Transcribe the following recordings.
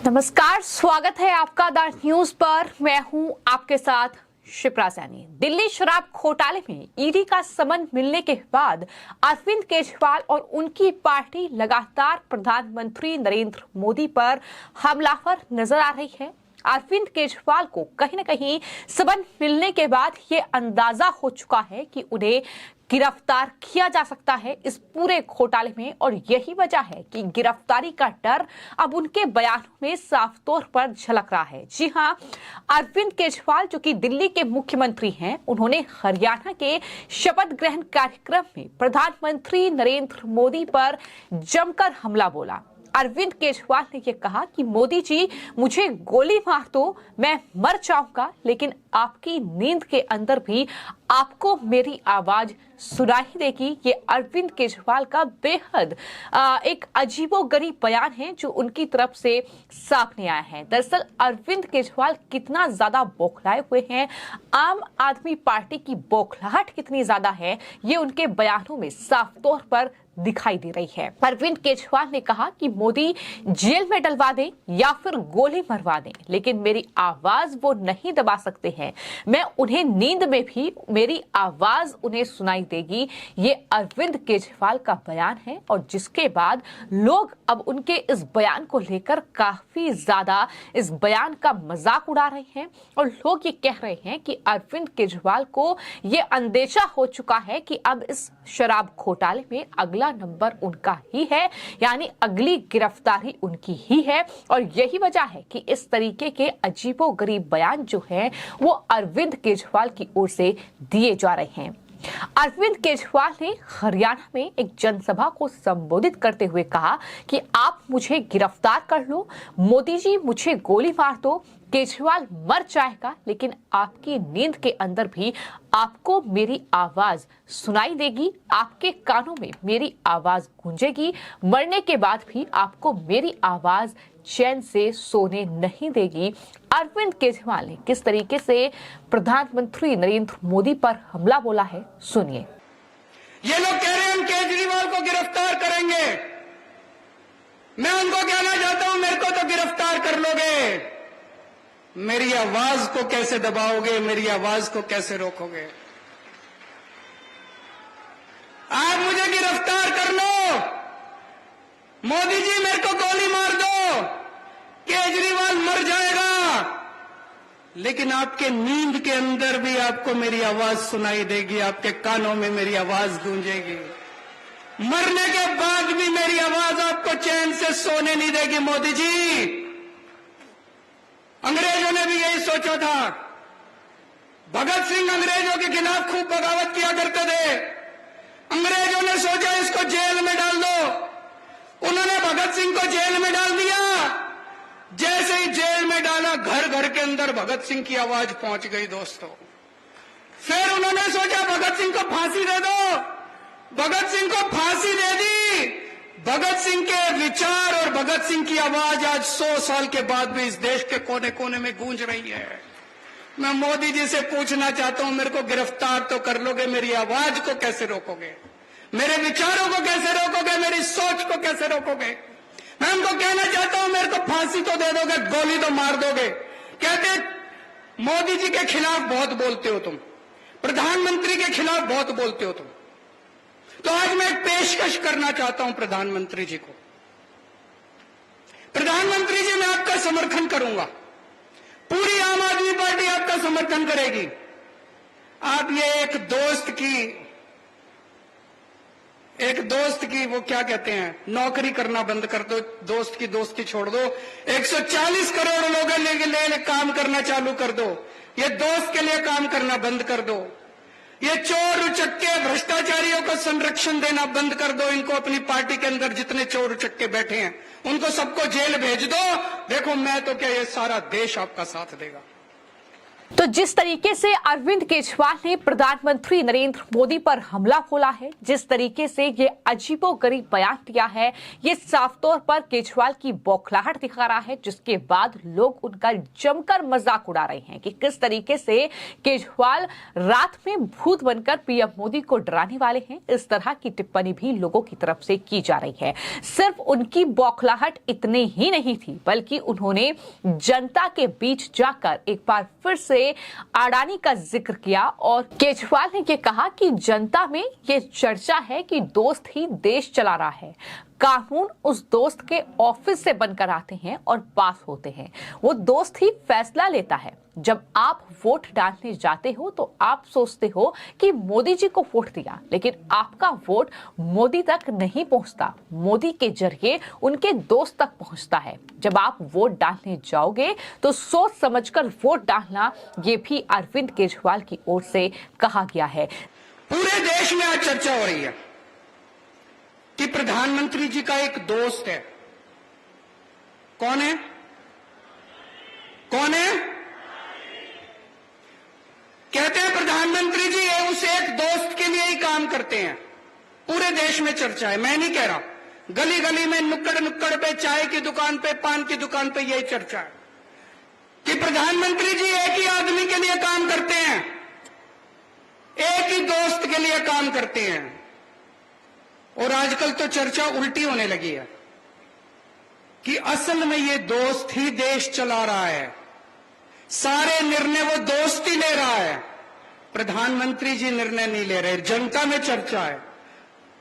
नमस्कार, स्वागत है आपका द न्यूज पर। मैं हूं आपके साथ शिप्रा सैनी। दिल्ली शराब घोटाले में ईडी का समन मिलने के बाद अरविंद केजरीवाल और उनकी पार्टी लगातार प्रधानमंत्री नरेंद्र मोदी पर हमलावर नजर आ रही है। अरविंद केजरीवाल को कहीं न कहीं समन मिलने के बाद ये अंदाजा हो चुका है कि उन्हें गिरफ्तार किया जा सकता है इस पूरे घोटाले में, और यही वजह है कि गिरफ्तारी का डर अब उनके बयानों में साफ तौर पर झलक रहा है। जी हां, अरविंद केजरीवाल जो कि दिल्ली के मुख्यमंत्री हैं, उन्होंने हरियाणा के शपथ ग्रहण कार्यक्रम में प्रधानमंत्री नरेंद्र मोदी पर जमकर हमला बोला। अरविंद केजरीवाल ने यह कहा कि मोदी जी, मुझे गोली मार दो, मैं मर जाऊंगा, लेकिन आपकी नींद के अंदर भी आपको मेरी आवाज सुनाई देगी। ये अरविंद केजरीवाल का बेहद एक अजीबोगरीब बयान है जो उनकी तरफ से सामने आया है। दरअसल अरविंद केजरीवाल कितना ज्यादा बौखलाए हुए हैं, आम आदमी पार्टी की बौखलाहट कितनी ज्यादा है, ये उनके बयानों में साफ तौर पर दिखाई दे रही है। अरविंद केजरीवाल ने कहा कि मोदी जेल में डलवा दें या फिर गोली मरवा दें, लेकिन मेरी आवाज वो नहीं दबा सकते हैं। मैं उन्हें नींद में भी मेरी आवाज उन्हें सुनाई देगी। ये अरविंद केजरीवाल का बयान है, और जिसके बाद लोग अब उनके इस बयान को लेकर काफी ज्यादा इस बयान का मजाक उड़ा रहे हैं, और लोग ये कह रहे हैं कि अरविंद केजरीवाल को ये अंदेशा हो चुका है कि अब इस शराब घोटाले में अगला नंबर उनका ही है, यानी अगली गिरफ्तारी उनकी ही है। और यही वजह है कि इस तरीके के अजीबोगरीब बयान जो है वो अरविंद केजरीवाल की ओर से दिए जा रहे हैं। अरविंद केजरीवाल ने हरियाणा में एक जनसभा को संबोधित करते हुए कहा कि आप मुझे गिरफ्तार कर लो, मोदी जी मुझे गोली मार दो, केजरीवाल मर जाएगा, लेकिन आपकी नींद के अंदर भी आपको मेरी आवाज सुनाई देगी, आपके कानों में मेरी आवाज गूंजेगी, मरने के बाद भी आपको मेरी आवाज चैन से सोने नहीं देगी। अरविंद केजरीवाल ने किस तरीके से प्रधानमंत्री नरेंद्र मोदी पर हमला बोला है, सुनिए। ये लोग कह रहे हैं हम केजरीवाल को गिरफ्तार करेंगे। मैं उनको कहना चाहता हूं, मेरे को तो गिरफ्तार कर लोगे, मेरी आवाज को कैसे दबाओगे, मेरी आवाज को कैसे रोकोगे? आप मुझे गिरफ्तार कर लो, मोदी जी मेरे को गोली मार दो, केजरीवाल मर जाएगा, लेकिन आपके नींद के अंदर भी आपको मेरी आवाज सुनाई देगी, आपके कानों में मेरी आवाज गूंजेगी, मरने के बाद भी मेरी आवाज आपको चैन से सोने नहीं देगी। मोदी जी, अंग्रेजों ने भी यही सोचा था। भगत सिंह अंग्रेजों के खिलाफ खूब बगावत किया करते थे। अंग्रेजों ने सोचा इसको जेल में डाल दो, उन्होंने भगत सिंह को जेल में डाल दिया। जैसे ही जेल में डाला, घर घर के अंदर भगत सिंह की आवाज पहुंच गई दोस्तों। फिर उन्होंने सोचा भगत सिंह को फांसी दे दो, भगत सिंह को फांसी दे दी। भगत सिंह के विचार और भगत सिंह की आवाज आज 100 साल के बाद भी इस देश के कोने कोने में गूंज रही है। मैं मोदी जी से पूछना चाहता हूं, मेरे को गिरफ्तार तो कर लोगे, मेरी आवाज को कैसे रोकोगे, मेरे विचारों को कैसे रोकोगे, मेरी सोच को कैसे रोकोगे? मैं उनको कहना चाहता हूं, मेरे को फांसी तो दे दोगे, गोली तो मार दोगे। कहते मोदी जी के खिलाफ बहुत बोलते हो तुम, प्रधानमंत्री के खिलाफ बहुत बोलते हो तुम। तो आज मैं एक पेशकश करना चाहता हूं प्रधानमंत्री जी को। प्रधानमंत्री जी, मैं आपका समर्थन करूंगा, पूरी आम आदमी पार्टी आपका समर्थन करेगी। आप ये एक दोस्त की वो क्या कहते हैं, नौकरी करना बंद कर दो, दोस्त की दोस्ती छोड़ दो। 140 करोड़ लोगों के लिए काम करना चालू कर दो। ये दोस्त के लिए काम करना बंद कर दो। ये चोर उचक्के भ्रष्टाचारियों को संरक्षण देना बंद कर दो। इनको अपनी पार्टी के अंदर जितने चोर उचक्के बैठे हैं उनको सबको जेल भेज दो। देखो, मैं तो क्या, ये सारा देश आपका साथ देगा। तो जिस तरीके से अरविंद केजरीवाल ने प्रधानमंत्री नरेंद्र मोदी पर हमला बोला है, जिस तरीके से ये अजीबोगरीब बयान दिया है, ये साफ तौर पर केजरीवाल की बौखलाहट दिखा रहा है, जिसके बाद लोग उनका जमकर मजाक उड़ा रहे हैं कि किस तरीके से केजरीवाल रात में भूत बनकर पीएम मोदी को डराने वाले हैं। इस तरह की टिप्पणी भी लोगों की तरफ से की जा रही है। सिर्फ उनकी बौखलाहट इतनी ही नहीं थी, बल्कि उन्होंने जनता के बीच जाकर एक बार फिर से अडानी का जिक्र किया और केजरीवाल ने ये कहा कि जनता में ये चर्चा है कि दोस्त ही देश चला रहा है। कानून उस दोस्त के ऑफिस से बनकर आते हैं और पास होते हैं। वो दोस्त ही फैसला लेता है। जब आप वोट डालने जाते हो तो आप सोचते हो कि मोदी जी को वोट दिया, लेकिन आपका वोट मोदी तक नहीं पहुंचता, मोदी के जरिए उनके दोस्त तक पहुंचता है। जब आप वोट डालने जाओगे तो सोच समझकर वोट डालना, ये भी अरविंद केजरीवाल की ओर से कहा गया है। पूरे देश में आज चर्चा हो रही है कि प्रधानमंत्री जी का एक दोस्त है। कौन है? कौन है? कहते हैं प्रधानमंत्री जी ये उस एक दोस्त के लिए ही काम करते हैं। पूरे देश में चर्चा है, मैं नहीं कह रहा, गली गली में, नुक्कड़ नुक्कड़ पे, चाय की दुकान पे, पान की दुकान पे यही चर्चा है कि प्रधानमंत्री जी एक ही आदमी के लिए काम करते हैं, एक ही दोस्त के लिए काम करते हैं। और आजकल तो चर्चा उल्टी होने लगी है कि असल में ये दोस्त ही देश चला रहा है, सारे निर्णय वो दोस्त ही ले रहा है, प्रधानमंत्री जी निर्णय नहीं ले रहे। जनता में चर्चा है,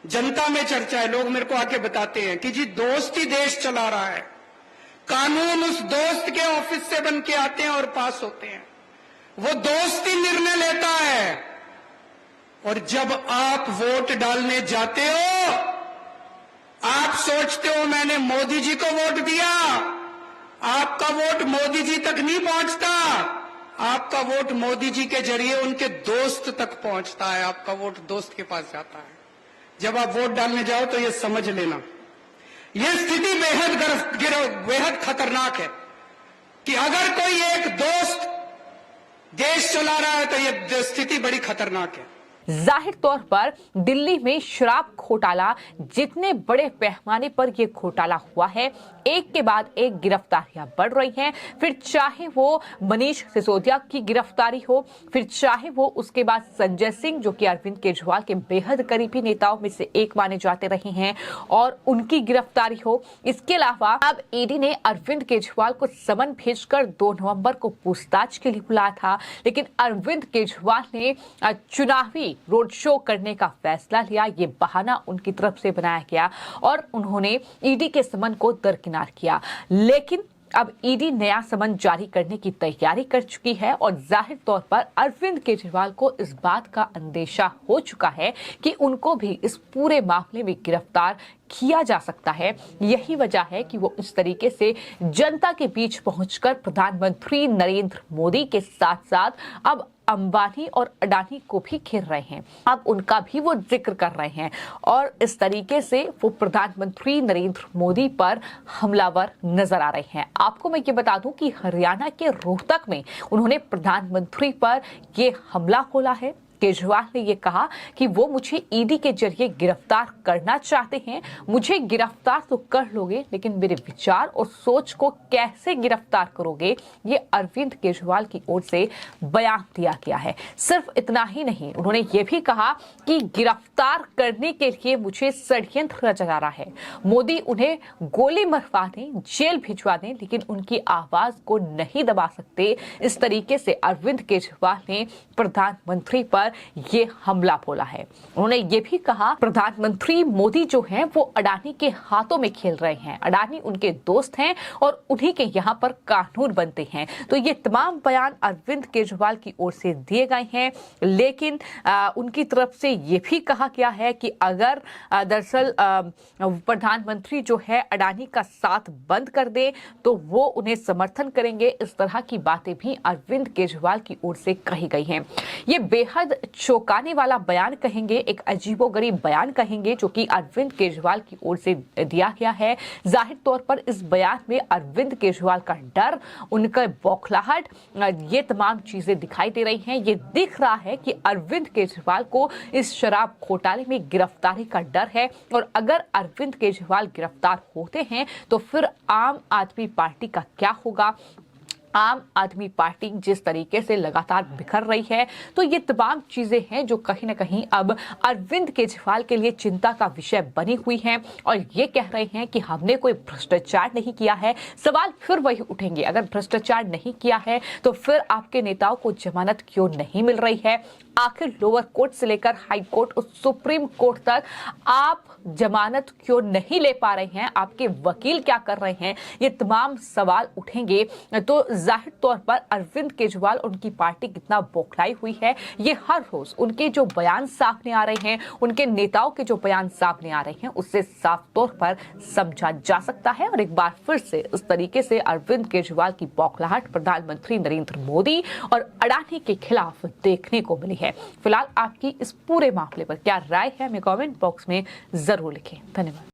जनता में चर्चा है। लोग मेरे को आके बताते हैं कि जी दोस्त ही देश चला रहा है, कानून उस दोस्त के ऑफिस से बन के आते हैं और पास होते हैं, वो दोस्त ही निर्णय लेता है। और जब आप वोट डालने जाते हो, आप सोचते हो मैंने मोदी जी को वोट दिया, आपका वोट मोदी जी तक नहीं पहुंचता, आपका वोट मोदी जी के जरिए उनके दोस्त तक पहुंचता है, आपका वोट दोस्त के पास जाता है। जब आप वोट डालने जाओ तो ये समझ लेना, ये स्थिति बेहद खतरनाक है कि अगर कोई एक दोस्त देश चला रहा है तो ये स्थिति बड़ी खतरनाक है। जाहिर तौर पर दिल्ली में शराब घोटाला, जितने बड़े पैमाने पर यह घोटाला हुआ है, एक के बाद एक गिरफ्तारियां बढ़ रही हैं। फिर चाहे वो मनीष सिसोदिया की गिरफ्तारी हो, फिर चाहे वो उसके बाद संजय सिंह, जो कि अरविंद केजरीवाल के बेहद करीबी नेताओं में से एक माने जाते रहे हैं, और उनकी गिरफ्तारी हो। इसके अलावा अब ईडी ने अरविंद केजरीवाल को समन भेजकर 2 नवंबर को पूछताछ के लिए बुलाया था, लेकिन अरविंद केजरीवाल ने चुनावी रोड शो करने का फैसला लिया। ये बहाना उनकी तरफ से बनाया गया और उन्होंने ईडी के समन को दरकिनार किया। लेकिन अब ईडी नया समन जारी करने की तैयारी कर चुकी है और जाहिर तौर पर अरविंद केजरीवाल को इस बात का अंदेशा हो चुका है कि उनको भी इस पूरे मामले में गिरफ्तार किया जा सकता है। यही वजह है कि वो इस तरीके से जनता के बीच पहुंचकर प्रधानमंत्री नरेंद्र मोदी के साथ साथ अब अंबानी और अडानी को भी घेर रहे हैं, अब उनका भी वो जिक्र कर रहे हैं और इस तरीके से वो प्रधानमंत्री नरेंद्र मोदी पर हमलावर नजर आ रहे हैं। आपको मैं ये बता दूं कि हरियाणा के रोहतक में उन्होंने प्रधानमंत्री पर ये हमला खोला है। केजरीवाल ने ये कहा कि वो मुझे ईडी के जरिए गिरफ्तार करना चाहते हैं, मुझे गिरफ्तार तो कर लोगे, लेकिन मेरे विचार और सोच को कैसे गिरफ्तार करोगे, ये अरविंद केजरीवाल की ओर से बयान दिया गया है। सिर्फ इतना ही नहीं, उन्होंने ये भी कहा कि गिरफ्तार करने के लिए मुझे षड्यंत्र रचा जा रहा है, मोदी उन्हें गोली मरवा दें, जेल भिजवा दें, लेकिन उनकी आवाज को नहीं दबा सकते। इस तरीके से अरविंद केजरीवाल ने प्रधानमंत्री पर ये हमला बोला है। उन्होंने ये भी कहा प्रधानमंत्री मोदी जो हैं वो अडानी के हाथों में खेल रहे हैं, अडानी उनके दोस्त हैं और उन्हीं के यहाँ पर कानून बनते हैं। तो ये तमाम बयान अरविंद केजरीवाल की ओर से दिए गए हैं, लेकिन उनकी तरफ से ये भी कहा गया है कि अगर दरअसल प्रधानमंत्री जो है अडानी का साथ बंद कर दे तो वो उन्हें समर्थन करेंगे। इस तरह की बातें भी अरविंद केजरीवाल की ओर से कही गई हैं। ये बेहद चौंकाने वाला बयान कहेंगे, एक अजीबोगरीब बयान कहेंगे जो कि अरविंद केजरीवाल की ओर से दिया गया है। जाहिर तौर पर इस बयान में अरविंद केजरीवाल का डर, उनका बौखलाहट, ये तमाम चीजें दिखाई दे रही हैं। ये दिख रहा है कि अरविंद केजरीवाल को इस शराब घोटाले में गिरफ्तारी का डर है, और अगर अरविंद केजरीवाल गिरफ्तार होते हैं तो फिर आम आदमी पार्टी का क्या होगा। आम आदमी पार्टी जिस तरीके से लगातार बिखर रही है, तो ये तमाम चीजें हैं जो कहीं ना कहीं अब अरविंद केजरीवाल के लिए चिंता का विषय बनी हुई हैं, और ये कह रहे हैं कि हमने कोई भ्रष्टाचार नहीं किया है। सवाल फिर वही उठेंगे, अगर भ्रष्टाचार नहीं किया है तो फिर आपके नेताओं को जमानत क्यों नहीं मिल रही है। आखिर लोअर कोर्ट से लेकर हाई कोर्ट और सुप्रीम कोर्ट तक आप जमानत क्यों नहीं ले पा रहे हैं, आपके वकील क्या कर रहे हैं, ये तमाम सवाल उठेंगे। तो जाहिर तौर पर अरविंद केजरीवाल, उनकी पार्टी कितना बौखलाई हुई है, ये हर रोज उनके जो बयान सामने आ रहे हैं, उनके नेताओं के जो बयान सामने आ रहे हैं, उससे साफ तौर पर समझा जा सकता है। और एक बार फिर से इस तरीके से अरविंद केजरीवाल की बौखलाहट प्रधानमंत्री नरेंद्र मोदी और अडानी के खिलाफ देखने को मिली है। फिलहाल आपकी इस पूरे मामले पर क्या राय है, हमें कमेंट बॉक्स में जरूर लिखें। धन्यवाद।